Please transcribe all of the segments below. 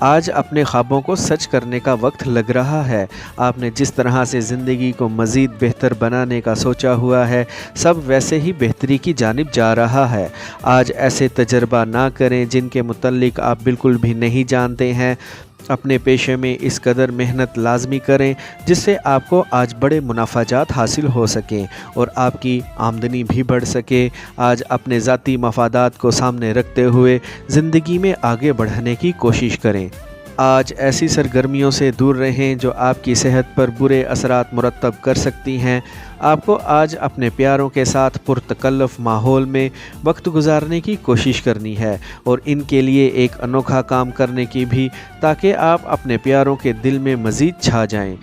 آج اپنے خوابوں کو سچ کرنے کا وقت لگ رہا ہے۔ آپ نے جس طرح سے زندگی کو مزید بہتر بنانے کا سوچا ہوا ہے، سب ویسے ہی بہتری کی جانب جا رہا ہے۔ آج ایسے تجربہ نہ کریں جن کے متعلق آپ بالکل بھی نہیں جانتے ہیں۔ اپنے پیشے میں اس قدر محنت لازمی کریں جس سے آپ کو آج بڑے منافعات حاصل ہو سکیں اور آپ کی آمدنی بھی بڑھ سکے۔ آج اپنے ذاتی مفادات کو سامنے رکھتے ہوئے زندگی میں آگے بڑھنے کی کوشش کریں۔ آج ایسی سرگرمیوں سے دور رہیں جو آپ کی صحت پر برے اثرات مرتب کر سکتی ہیں۔ آپ کو آج اپنے پیاروں کے ساتھ پرتکلف ماحول میں وقت گزارنے کی کوشش کرنی ہے اور ان کے لیے ایک انوکھا کام کرنے کی بھی، تاکہ آپ اپنے پیاروں کے دل میں مزید چھا جائیں۔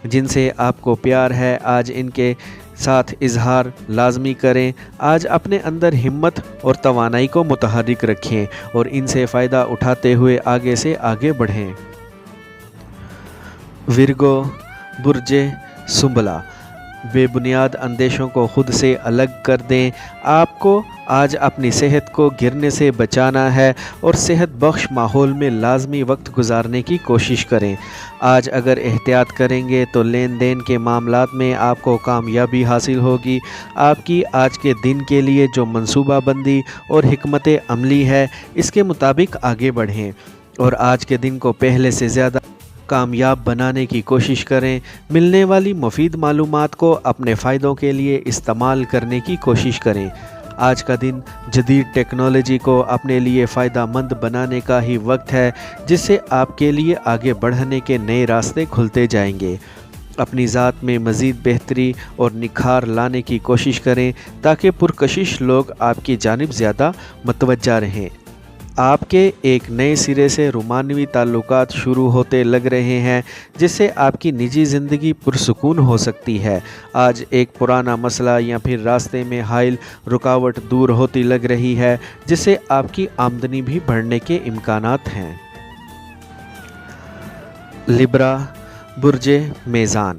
جن سے آپ کو پیار ہے، آج ان کے ساتھ اظہار لازمی کریں۔ آج اپنے اندر ہمت اور توانائی کو متحرک رکھیں اور ان سے فائدہ اٹھاتے ہوئے آگے سے آگے بڑھیں۔ ورگو، برج سنبلا، بے بنیاد اندیشوں کو خود سے الگ کر دیں۔ آپ کو آج اپنی صحت کو گرنے سے بچانا ہے اور صحت بخش ماحول میں لازمی وقت گزارنے کی کوشش کریں۔ آج اگر احتیاط کریں گے تو لین دین کے معاملات میں آپ کو کامیابی حاصل ہوگی۔ آپ کی آج کے دن کے لیے جو منصوبہ بندی اور حکمت عملی ہے، اس کے مطابق آگے بڑھیں اور آج کے دن کو پہلے سے زیادہ کامیاب بنانے کی کوشش کریں۔ ملنے والی مفید معلومات کو اپنے فائدوں کے لیے استعمال کرنے کی کوشش کریں۔ آج کا دن جدید ٹیکنالوجی کو اپنے لیے فائدہ مند بنانے کا ہی وقت ہے، جس سے آپ کے لیے آگے بڑھنے کے نئے راستے کھلتے جائیں گے۔ اپنی ذات میں مزید بہتری اور نکھار لانے کی کوشش کریں تاکہ پرکشش لوگ آپ کی جانب زیادہ متوجہ رہیں۔ آپ کے ایک نئے سرے سے رومانوی تعلقات شروع ہوتے لگ رہے ہیں، جس سے آپ کی نجی زندگی پرسکون ہو سکتی ہے۔ آج ایک پرانا مسئلہ یا پھر راستے میں حائل رکاوٹ دور ہوتی لگ رہی ہے، جس سے آپ کی آمدنی بھی بڑھنے کے امکانات ہیں۔ لبرا، برج میزان،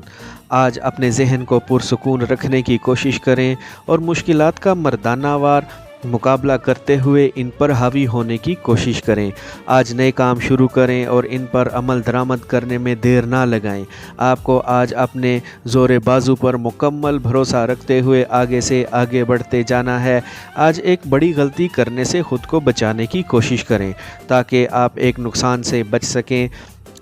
آج اپنے ذہن کو پرسکون رکھنے کی کوشش کریں اور مشکلات کا مردانہ وار مقابلہ کرتے ہوئے ان پر حاوی ہونے کی کوشش کریں۔ آج نئے کام شروع کریں اور ان پر عمل درآمد کرنے میں دیر نہ لگائیں۔ آپ کو آج اپنے زور بازو پر مکمل بھروسہ رکھتے ہوئے آگے سے آگے بڑھتے جانا ہے۔ آج ایک بڑی غلطی کرنے سے خود کو بچانے کی کوشش کریں تاکہ آپ ایک نقصان سے بچ سکیں۔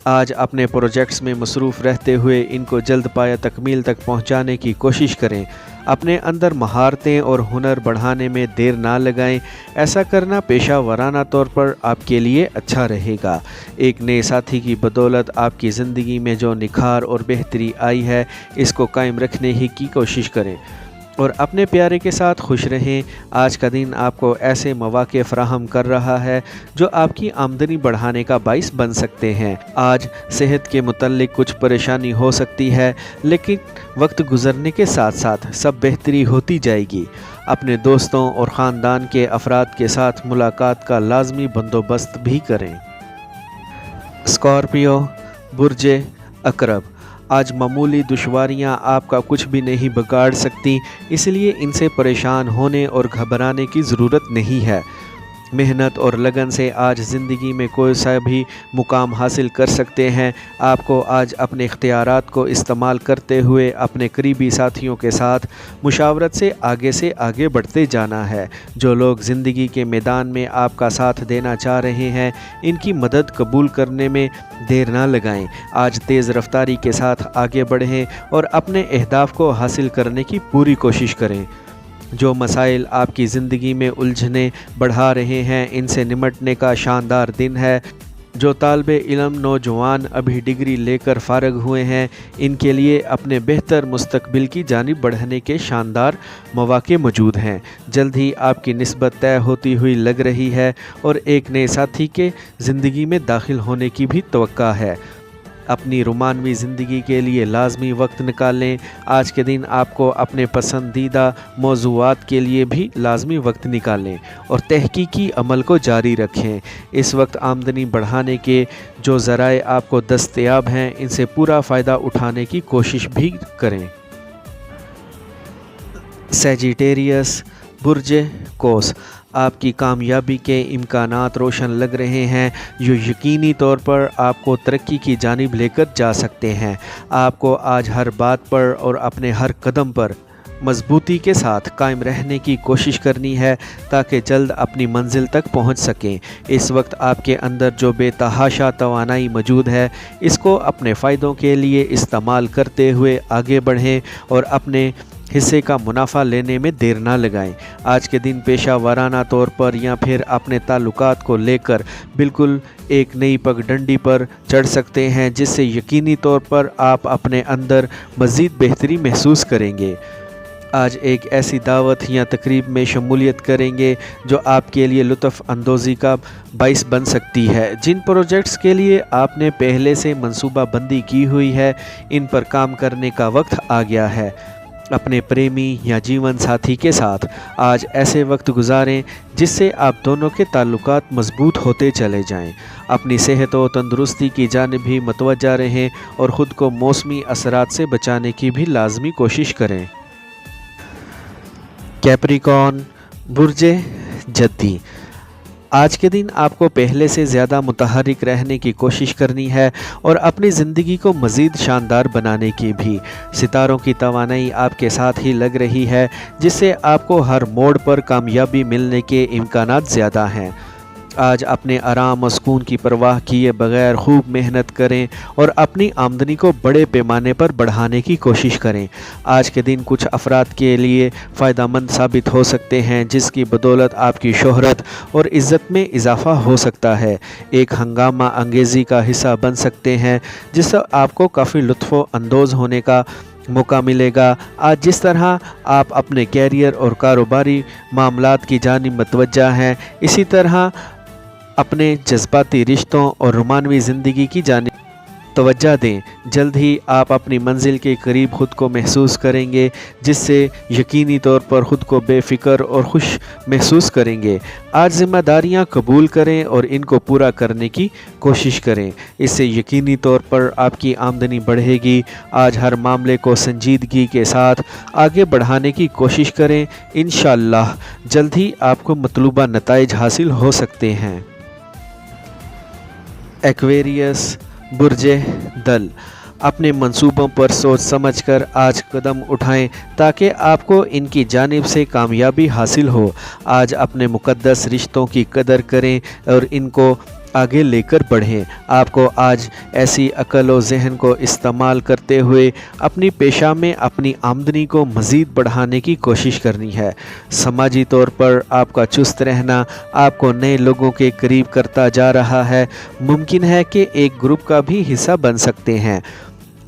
آج اپنے پروجیکٹس میں مصروف رہتے ہوئے ان کو جلد پایہ تکمیل تک پہنچانے کی کوشش کریں۔ اپنے اندر مہارتیں اور ہنر بڑھانے میں دیر نہ لگائیں۔ ایسا کرنا پیشہ ورانہ طور پر آپ کے لیے اچھا رہے گا۔ ایک نئے ساتھی کی بدولت آپ کی زندگی میں جو نکھار اور بہتری آئی ہے، اس کو قائم رکھنے ہی کی کوشش کریں اور اپنے پیارے کے ساتھ خوش رہیں۔ آج کا دن آپ کو ایسے مواقع فراہم کر رہا ہے جو آپ کی آمدنی بڑھانے کا باعث بن سکتے ہیں۔ آج صحت کے متعلق کچھ پریشانی ہو سکتی ہے، لیکن وقت گزرنے کے ساتھ ساتھ سب بہتری ہوتی جائے گی۔ اپنے دوستوں اور خاندان کے افراد کے ساتھ ملاقات کا لازمی بندوبست بھی کریں۔ اسکارپیو، برج عقرب، آج معمولی دشواریاں آپ کا کچھ بھی نہیں بگاڑ سکتی، اس لیے ان سے پریشان ہونے اور گھبرانے کی ضرورت نہیں ہے۔ محنت اور لگن سے آج زندگی میں کوئی سا بھی مقام حاصل کر سکتے ہیں۔ آپ کو آج اپنے اختیارات کو استعمال کرتے ہوئے اپنے قریبی ساتھیوں کے ساتھ مشاورت سے آگے بڑھتے جانا ہے۔ جو لوگ زندگی کے میدان میں آپ کا ساتھ دینا چاہ رہے ہیں، ان کی مدد قبول کرنے میں دیر نہ لگائیں۔ آج تیز رفتاری کے ساتھ آگے بڑھیں اور اپنے اہداف کو حاصل کرنے کی پوری کوشش کریں۔ جو مسائل آپ کی زندگی میں الجھنیں بڑھا رہے ہیں، ان سے نمٹنے کا شاندار دن ہے۔ جو طالب علم نوجوان ابھی ڈگری لے کر فارغ ہوئے ہیں، ان کے لیے اپنے بہتر مستقبل کی جانب بڑھنے کے شاندار مواقع موجود ہیں۔ جلد ہی آپ کی نسبت طے ہوتی ہوئی لگ رہی ہے اور ایک نئے ساتھی کے زندگی میں داخل ہونے کی بھی توقع ہے۔ اپنی رومانوی زندگی کے لیے لازمی وقت نکالیں۔ آج کے دن آپ کو اپنے پسندیدہ موضوعات کے لیے بھی لازمی وقت نکالیں اور تحقیقی عمل کو جاری رکھیں۔ اس وقت آمدنی بڑھانے کے جو ذرائع آپ کو دستیاب ہیں، ان سے پورا فائدہ اٹھانے کی کوشش بھی کریں۔ سیجیٹیریس، برج قوس، آپ کی کامیابی کے امکانات روشن لگ رہے ہیں جو یقینی طور پر آپ کو ترقی کی جانب لے کر جا سکتے ہیں۔ آپ کو آج ہر بات پر اور اپنے ہر قدم پر مضبوطی کے ساتھ قائم رہنے کی کوشش کرنی ہے تاکہ جلد اپنی منزل تک پہنچ سکیں۔ اس وقت آپ کے اندر جو بے تحاشا توانائی موجود ہے اس کو اپنے فائدوں کے لیے استعمال کرتے ہوئے آگے بڑھیں اور اپنے حصے کا منافع لینے میں دیر نہ لگائیں۔ آج کے دن پیشہ ورانہ طور پر یا پھر اپنے تعلقات کو لے کر بالکل ایک نئی پگڈنڈی پر چڑھ سکتے ہیں جس سے یقینی طور پر آپ اپنے اندر مزید بہتری محسوس کریں گے۔ آج ایک ایسی دعوت یا تقریب میں شمولیت کریں گے جو آپ کے لیے لطف اندوزی کا باعث بن سکتی ہے۔ جن پروجیکٹس کے لیے آپ نے پہلے سے منصوبہ بندی کی ہوئی ہے ان پر کام کرنے کا وقت آ گیا ہے۔ اپنے پریمی یا جیون ساتھی کے ساتھ آج ایسے وقت گزاریں جس سے آپ دونوں کے تعلقات مضبوط ہوتے چلے جائیں۔ اپنی صحت و تندرستی کی جانب بھی متوجہ رہیں اور خود کو موسمی اثرات سے بچانے کی بھی لازمی کوشش کریں۔ کیپریکارن برج جدی، آج کے دن آپ کو پہلے سے زیادہ متحرک رہنے کی کوشش کرنی ہے اور اپنی زندگی کو مزید شاندار بنانے کی بھی۔ ستاروں کی توانائی آپ کے ساتھ ہی لگ رہی ہے جس سے آپ کو ہر موڑ پر کامیابی ملنے کے امکانات زیادہ ہیں۔ آج اپنے آرام و سکون کی پرواہ کیے بغیر خوب محنت کریں اور اپنی آمدنی کو بڑے پیمانے پر بڑھانے کی کوشش کریں۔ آج کے دن کچھ افراد کے لیے فائدہ مند ثابت ہو سکتے ہیں جس کی بدولت آپ کی شہرت اور عزت میں اضافہ ہو سکتا ہے۔ ایک ہنگامہ انگیزی کا حصہ بن سکتے ہیں جس سے آپ کو کافی لطف اندوز ہونے کا موقع ملے گا۔ آج جس طرح آپ اپنے کیریئر اور کاروباری معاملات کی جانب متوجہ ہیں اسی طرح اپنے جذباتی رشتوں اور رومانوی زندگی کی جانب توجہ دیں۔ جلد ہی آپ اپنی منزل کے قریب خود کو محسوس کریں گے جس سے یقینی طور پر خود کو بے فکر اور خوش محسوس کریں گے۔ آج ذمہ داریاں قبول کریں اور ان کو پورا کرنے کی کوشش کریں، اس سے یقینی طور پر آپ کی آمدنی بڑھے گی۔ آج ہر معاملے کو سنجیدگی کے ساتھ آگے بڑھانے کی کوشش کریں، انشاءاللہ جلد ہی آپ کو مطلوبہ نتائج حاصل ہو سکتے ہیں۔ ایکویریس برج دل، اپنے منصوبوں پر سوچ سمجھ کر آج قدم اٹھائیں تاکہ آپ کو ان کی جانب سے کامیابی حاصل ہو۔ آج اپنے مقدس رشتوں کی قدر کریں اور ان کو آگے لے کر بڑھیں۔ آپ کو آج ایسی عقل و ذہن کو استعمال کرتے ہوئے اپنی پیشہ میں اپنی آمدنی کو مزید بڑھانے کی کوشش کرنی ہے۔ سماجی طور پر آپ کا چست رہنا آپ کو نئے لوگوں کے قریب کرتا جا رہا ہے۔ ممکن ہے کہ ایک گروپ کا بھی حصہ بن سکتے ہیں۔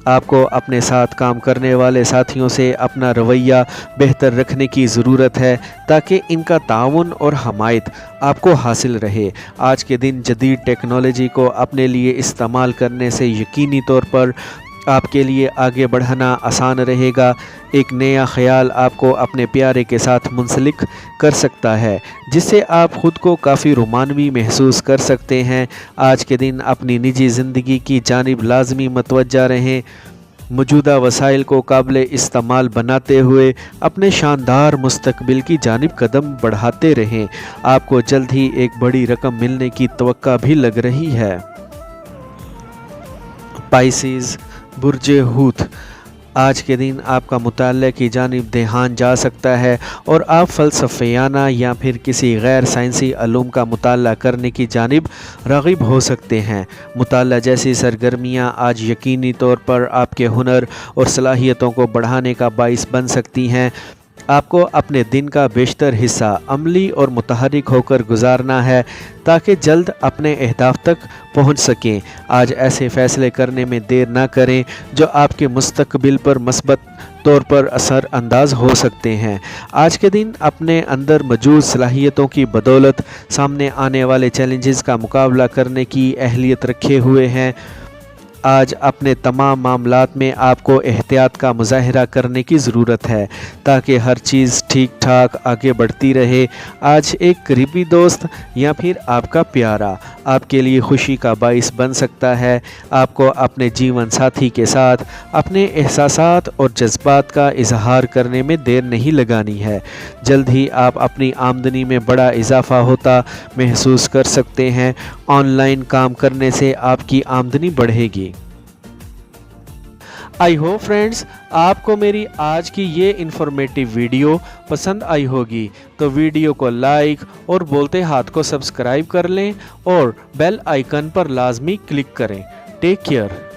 آپ کو اپنے ساتھ کام کرنے والے ساتھیوں سے اپنا رویہ بہتر رکھنے کی ضرورت ہے تاکہ ان کا تعاون اور حمایت آپ کو حاصل رہے۔ آج کے دن جدید ٹیکنالوجی کو اپنے لیے استعمال کرنے سے یقینی طور پر آپ کے لیے آگے بڑھنا آسان رہے گا۔ ایک نیا خیال آپ کو اپنے پیارے کے ساتھ منسلک کر سکتا ہے جس سے آپ خود کو کافی رومانوی محسوس کر سکتے ہیں۔ آج کے دن اپنی نجی زندگی کی جانب لازمی متوجہ رہیں۔ موجودہ وسائل کو قابل استعمال بناتے ہوئے اپنے شاندار مستقبل کی جانب قدم بڑھاتے رہیں۔ آپ کو جلد ہی ایک بڑی رقم ملنے کی توقع بھی لگ رہی ہے۔ پائسیز برج حوت، آج کے دن آپ کا مطالعہ کی جانب دھیان جا سکتا ہے اور آپ فلسفیانہ یا پھر کسی غیر سائنسی علوم کا مطالعہ کرنے کی جانب راغب ہو سکتے ہیں۔ مطالعہ جیسی سرگرمیاں آج یقینی طور پر آپ کے ہنر اور صلاحیتوں کو بڑھانے کا باعث بن سکتی ہیں۔ آپ کو اپنے دن کا بیشتر حصہ عملی اور متحرک ہو کر گزارنا ہے تاکہ جلد اپنے اہداف تک پہنچ سکیں۔ آج ایسے فیصلے کرنے میں دیر نہ کریں جو آپ کے مستقبل پر مثبت طور پر اثر انداز ہو سکتے ہیں۔ آج کے دن اپنے اندر موجود صلاحیتوں کی بدولت سامنے آنے والے چیلنجز کا مقابلہ کرنے کی اہلیت رکھے ہوئے ہیں۔ آج اپنے تمام معاملات میں آپ کو احتیاط کا مظاہرہ کرنے کی ضرورت ہے تاکہ ہر چیز ٹھیک ٹھاک آگے بڑھتی رہے۔ آج ایک قریبی دوست یا پھر آپ کا پیارا آپ کے لیے خوشی کا باعث بن سکتا ہے۔ آپ کو اپنے جیون ساتھی کے ساتھ اپنے احساسات اور جذبات کا اظہار کرنے میں دیر نہیں لگانی ہے۔ جلد ہی آپ اپنی آمدنی میں بڑا اضافہ ہوتا محسوس کر سکتے ہیں۔ آن لائن کام کرنے سے آپ کی آمدنی بڑھے گی۔ آئی ہوپ فرینڈز آپ کو میری آج کی یہ انفارمیٹیو ویڈیو پسند آئی ہوگی، تو ویڈیو کو لائک اور بولتے ہاتھ کو سبسکرائب کر لیں اور بیل آئیکن پر لازمی کلک کریں۔ Take care.